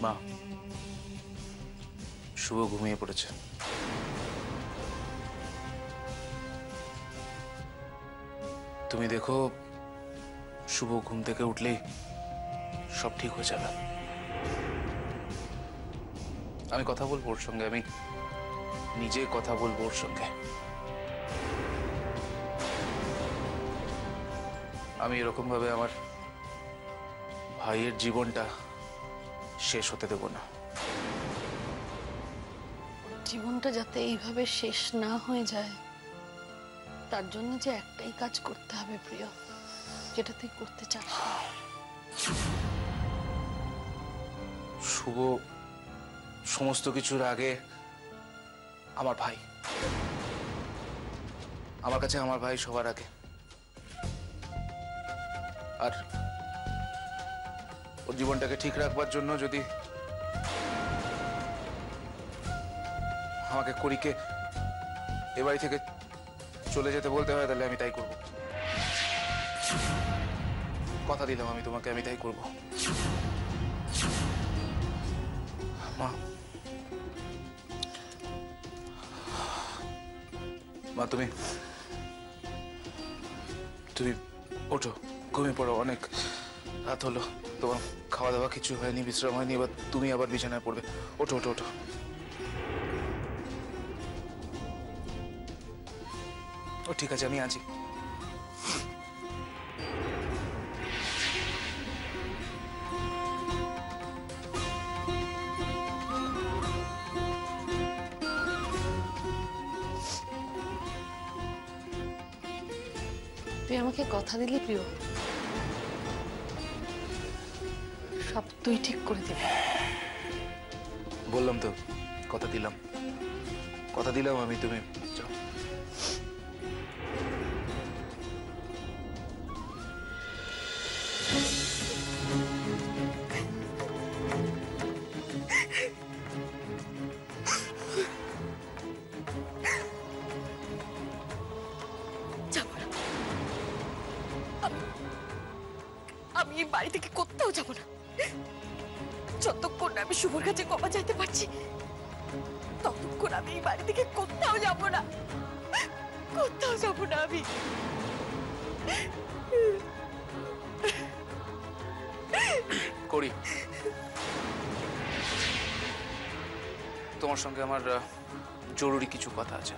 মা, শুভ ঘুমিয়ে পড়েছে। তুমি দেখো, শুভ ঘুম থেকে উঠলেই সব ঠিক হয়ে যাবে। আমি কথা বলবো ওর সঙ্গে, আমি নিজে কথা বলবো ওর সঙ্গে। আমি এরকম ভাবে আমার ভাইয়ের জীবনটা শেষ হতে দেব না। জীবনটা যাতে এইভাবে শেষ না হয়ে যায়, তার জন্য যে একটাই কাজ করতে হবে প্রিয়, যেটা তুই করতে চাস না। শুভ সমস্ত কিছুর আগে আমার ভাই, আমার কাছে আমার ভাই সবার আগে। আর ওর জীবনটাকে ঠিক রাখবার জন্য যদি আমাকে করিকে এ বাড়ি থেকে চলে যেতে বলতে হয়, তাহলে আমি তাই করব। কথা দিলাম আমি তোমাকে, আমি তাই করব। মা, মা তুমি তুমি ওঠো, ঘুমিয়ে পড়ো। অনেক রাত হলো, তোমার খাওয়া দাওয়া কিছু হয়নি, বিশ্রাম হয়নি, এবার তুমি আবার বিছানায় পড়বে। ওঠো ওঠো ওঠো। ও ঠিক আছে, আমি আছি। তুই আমাকে কথা দিলি প্রিয়, সব তুই ঠিক করে দিবি। বললাম তো, কথা দিলাম, কথা দিলাম আমি। তুমি যাও। আমি এই বাড়ি থেকে কোথাও যাব না। যতক্ষণ আমি শুভর কাছে ক্ষমা চাইতে পারছি, ততক্ষণ আমি এই বাড়ি থেকে কোথাও যাব না, কোথাও যাব না আমি। করি, তোমার সঙ্গে আমার জরুরি কিছু কথা আছে।